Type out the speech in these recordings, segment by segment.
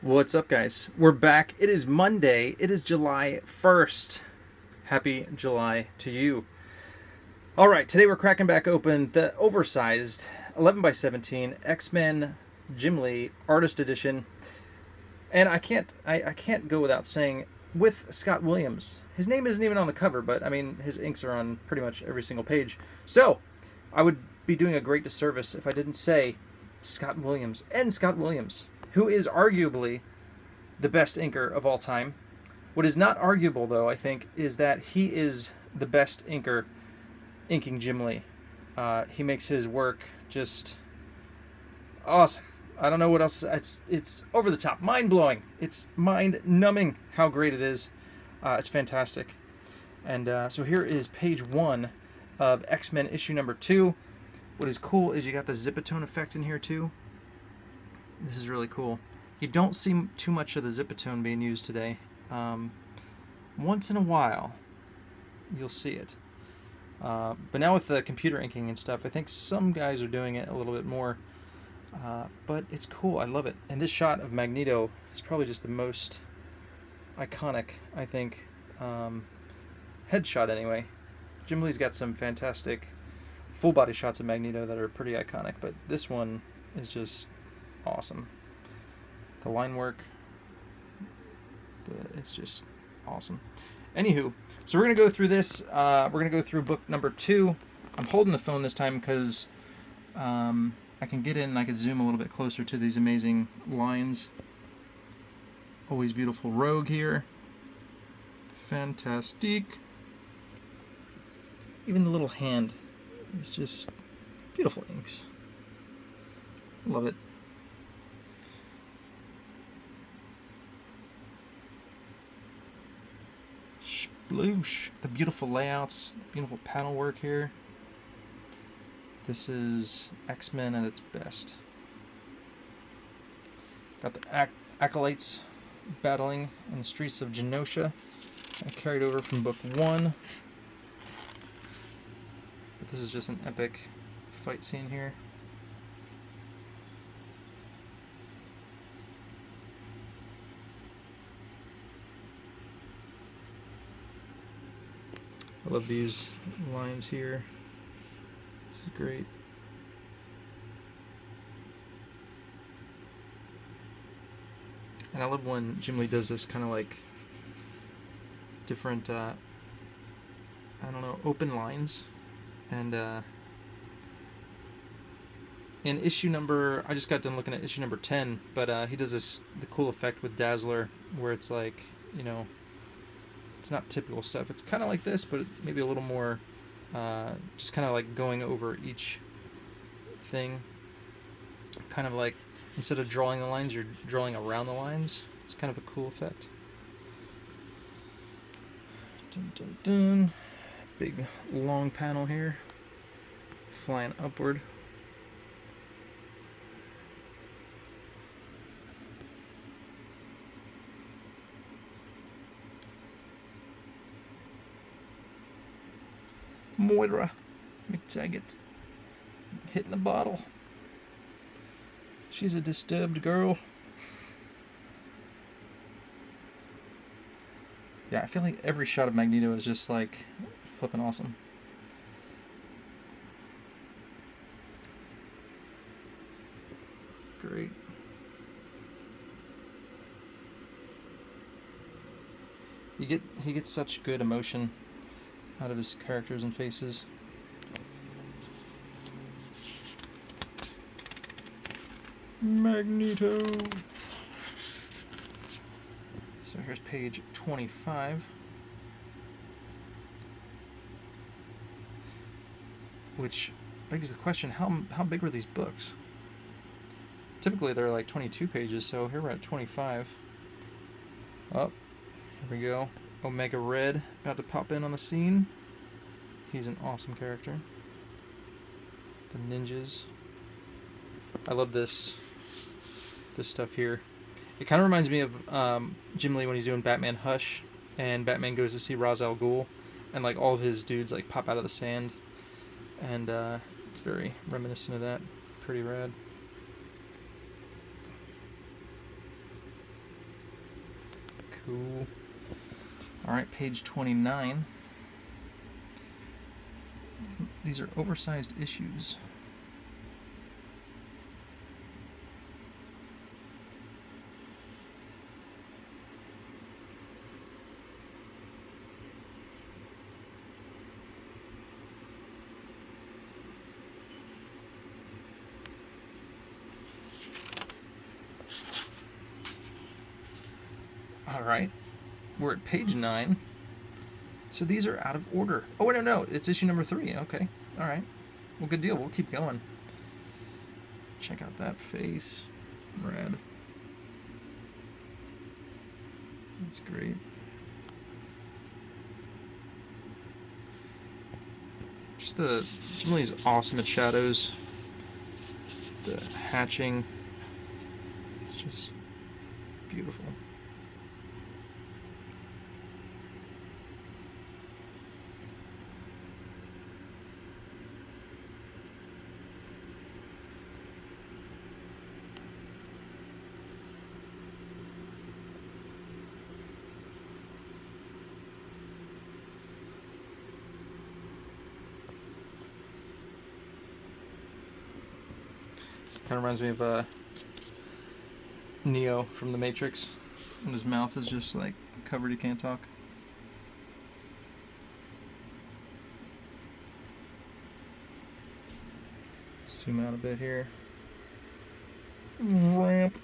What's up, guys? We're back. It is Monday. It is July 1st. Happy July to you. All right, today we're cracking back open the Oversized 11 by 17 X-Men Jim Lee Artist Edition. And I can't go without saying, with Scott Williams. His name isn't even on the cover, but I mean, his inks are on pretty much every single page. So, I would be doing a great disservice if I didn't say Scott Williams, who is arguably the best inker of all time. What is not arguable, though, I think, is that he is the best inker inking Jim Lee. He makes his work just awesome. I don't know what else. It's over the top, mind-blowing. It's mind-numbing how great it is. It's fantastic. And so here is page 1 of X-Men issue number 2. What is cool is you got the Zipatone effect in here, too. This is really cool. You don't see too much of the Zipatone being used today. Once in a while, you'll see it. But now with the computer inking and stuff, I think some guys are doing it a little bit more. But it's cool. I love it. And this shot of Magneto is probably just the most iconic, I think, headshot anyway. Jim Lee's got some fantastic full-body shots of Magneto that are pretty iconic, but this one is just awesome. The line work, it's just awesome. Anywho, so we're going to go through this. We're going to go through book number 2. I'm holding the phone this time because I can get in and I can zoom a little bit closer to these amazing lines. Always beautiful Rogue here. Fantastic. Even the little hand is just beautiful inks. Love it. Sploosh. The beautiful layouts, the beautiful panel work here. This is X-Men at its best. Got the acolytes battling in the streets of Genosha. I carried over from book 1. But this is just an epic fight scene here. I love these lines here. This is great. And I love when Jim Lee does this kind of like different, I don't know, open lines. And in issue number, I just got done looking at issue number 10, but he does the cool effect with Dazzler where it's like, you know, it's not typical stuff. It's kind of like this, but maybe a little more, just kind of like going over each thing. Kind of like, instead of drawing the lines, you're drawing around the lines. It's kind of a cool effect. Dun, dun, dun. Big long panel here. Flying upward. Moira McTaggart hitting the bottle. She's a disturbed girl. Yeah, I feel like every shot of Magneto is just like flipping awesome. Great. He gets such good emotion out of his characters and faces. Magneto. So here's page 25. Which begs the question, how big were these books? Typically they're like 22 pages, so here we're at 25. Oh, here we go. Omega Red about to pop in on the scene. He's an awesome character. The ninjas. I love this stuff here. It kind of reminds me of Jim Lee when he's doing Batman Hush, and Batman goes to see Ra's al Ghul, and like all of his dudes like pop out of the sand, and it's very reminiscent of that. Pretty rad. Cool. Alright, page 29. These are oversized issues. Alright, we're at page 9. So these are out of order. Oh, wait, no, it's issue number 3. Okay, alright. Well, good deal. We'll keep going. Check out that face. Rad. That's great. Just Jim Lee's awesome at shadows. The hatching. It's just beautiful. Kind of reminds me of Neo from The Matrix, and his mouth is just like covered, he can't talk. Zoom out a bit here. Ramp.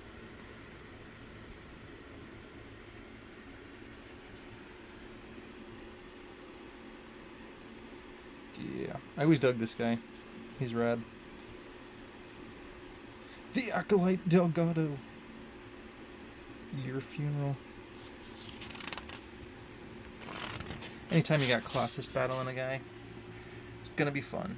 Yeah, I always dug this guy. He's rad. The Acolyte Delgado. Your funeral. Anytime you got Colossus battling a guy, it's gonna be fun.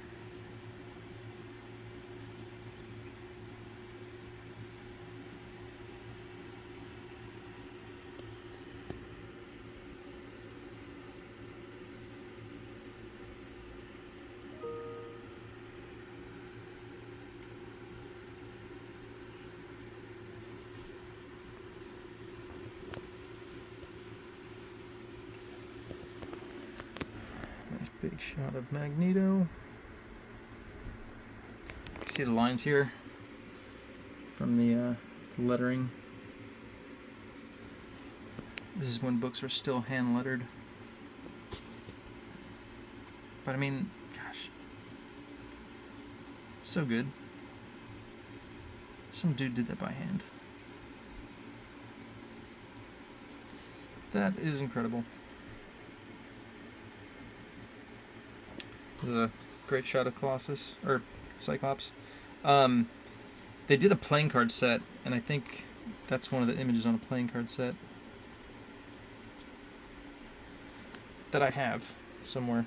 Big shot of Magneto. See the lines here from the lettering. This is when books were still hand lettered. But I mean, gosh, so good. Some dude did that by hand. That is incredible. The great shot of Colossus, or Cyclops. They did a playing card set, and I think that's one of the images on a playing card set that I have somewhere.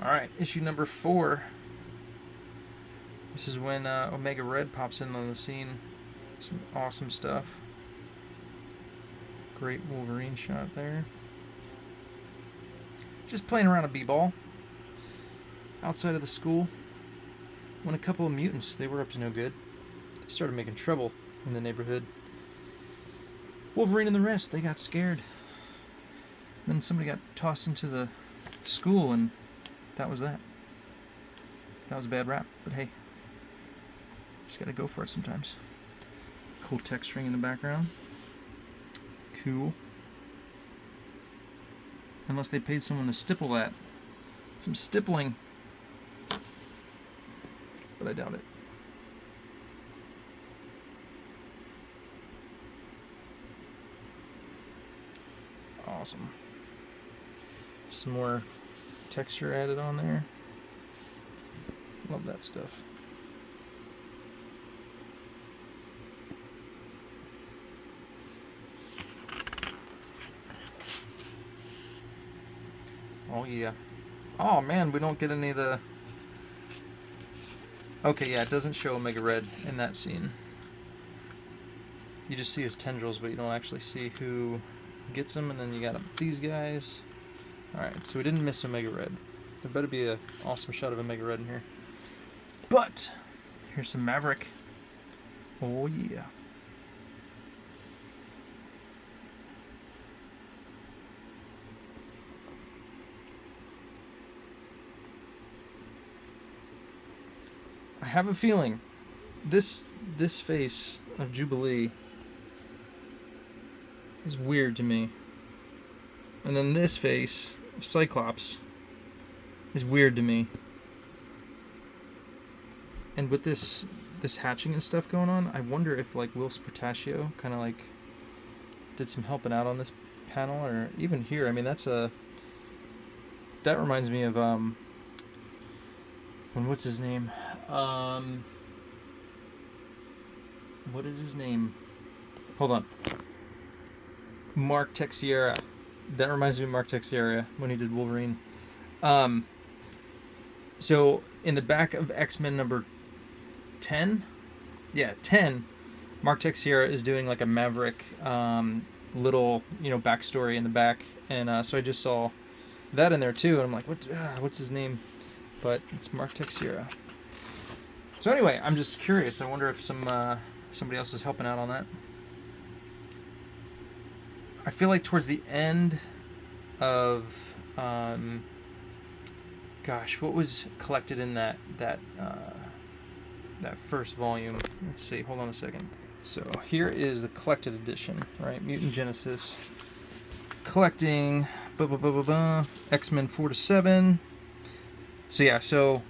Alright, issue number 4. This is when Omega Red pops in on the scene. Some awesome stuff. Great Wolverine shot there. Just playing around a b-ball outside of the school when a couple of mutants, they were up to no good. They started making trouble in the neighborhood. Wolverine and the rest, they got scared. Then somebody got tossed into the school, and that was that. That was a bad rap, but hey. Just gotta go for it sometimes. Cool texturing in the background. Cool. Unless they paid someone to stipple that. Some stippling. But I doubt it. Awesome. Some more texture added on there. Love that stuff. Oh yeah. Oh man, we don't get any of the... Okay, yeah, it doesn't show Omega Red in that scene. You just see his tendrils, but you don't actually see who gets them, and then you got these guys. Alright, so we didn't miss Omega Red. There better be an awesome shot of Omega Red in here. But, here's some Maverick. Oh yeah. I have a feeling this face of Jubilee is weird to me. And then this face of Cyclops is weird to me. And with this hatching and stuff going on, I wonder if like Will Spartaccio kind of like did some helping out on this panel, or even here. I mean, that reminds me of what's his name? What is his name? Hold on. Mark Teixeira. That reminds me of Mark Teixeira when he did Wolverine. So in the back of X-Men number 10, yeah, 10, Mark Teixeira is doing like a Maverick little, backstory in the back, and so I just saw that in there too, and I'm like, what's his name? But it's Mark Teixeira. So anyway, I'm just curious. I wonder if somebody else is helping out on that. I feel like towards the end of what was collected in that first volume? Let's see. Hold on a second. So here is the collected edition, right? Mutant Genesis, collecting X-Men 4 to 7. So yeah, so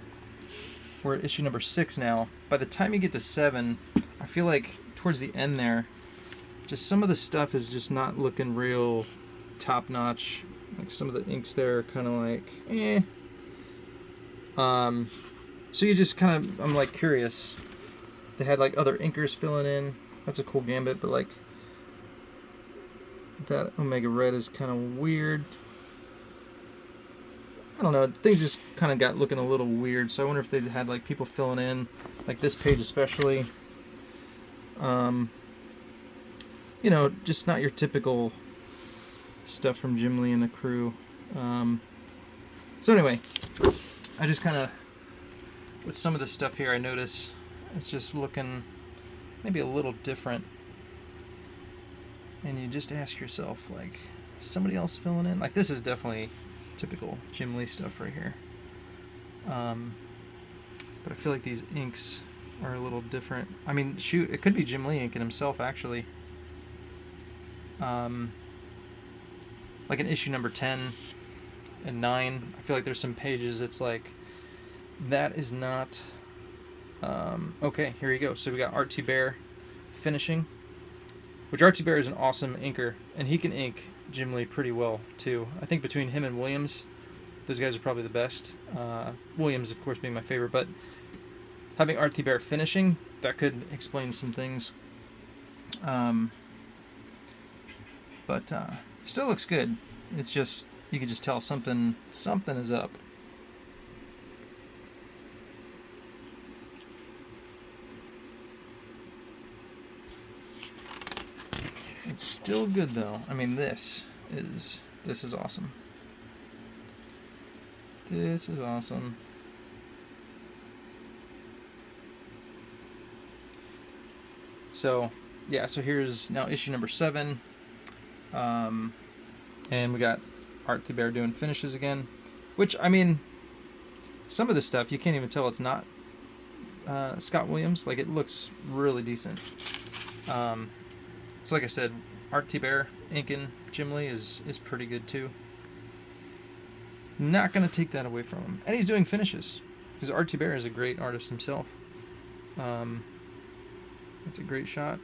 we're at issue number 6 now. By the time you get to 7, I feel like towards the end there, just some of the stuff is just not looking real top notch. Like some of the inks there are kind of like, eh. So you just kind of, I'm like curious. They had like other inkers filling in. That's a cool gambit, but like that Omega Red is kind of weird. I don't know, things just kind of got looking a little weird, so I wonder if they had like people filling in, like this page especially. Just not your typical stuff from Jim Lee and the crew. So anyway, I just kind of, with some of the stuff here, I notice it's just looking maybe a little different. And you just ask yourself, like, is somebody else filling in? Like, this is definitely typical Jim Lee stuff right here. But I feel like these inks are a little different. I mean, shoot, it could be Jim Lee inking himself, actually. Like in issue number 10 and 9, I feel like there's some pages it's like, that is not... okay, here you go. So we got Art T. Bear finishing, which Art T. Bear is an awesome inker, and he can ink Jim Lee pretty well, too. I think between him and Williams, those guys are probably the best. Williams, of course, being my favorite, but having Art T. Bear finishing, that could explain some things. But still looks good. It's just, you can just tell something is up. It's still good though. I mean, this is awesome. This is awesome. So yeah, so here's now issue number 7. And we got Art the Bear doing finishes again, which, I mean, some of this stuff you can't even tell it's not Scott Williams. Like, it looks really decent. So like I said, Art T. Bear inking Jim Lee is pretty good too. Not gonna take that away from him, and he's doing finishes because Art T. Bear is a great artist himself. That's a great shot.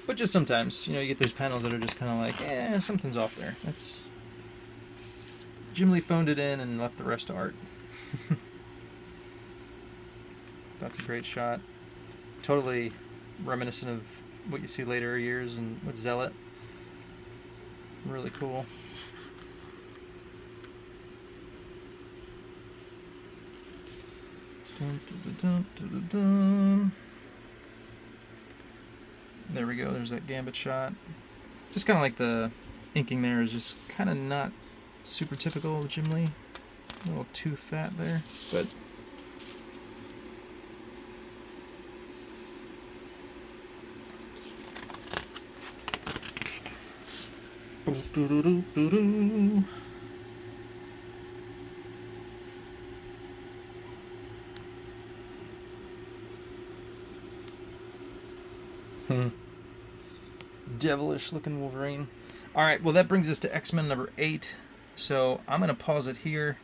But just sometimes, you get those panels that are just kind of like, something's off there. That's Jim Lee phoned it in and left the rest to Art. That's a great shot. Totally reminiscent of what you see later years and with Zealot. Really cool. Dun, dun, dun, dun, dun, dun. There we go, there's that Gambit shot. Just kind of like the inking there is just kind of not super typical of Jim Lee. A little too fat there, but devilish looking Wolverine. Alright, well that brings us to X-Men number 8. So I'm going to pause it here.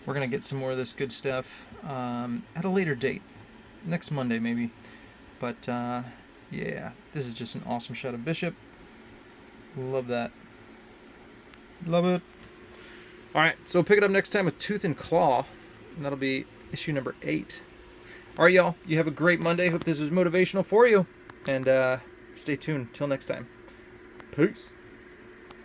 We're going to get some more of this good stuff at a later date. Next Monday maybe. But yeah, this is just an awesome Shadow Bishop. Love that. Love it. Alright, so we'll pick it up next time with Tooth and Claw. And that'll be issue number 8. Alright, y'all. You have a great Monday. Hope this was motivational for you. And stay tuned. Till next time. Peace.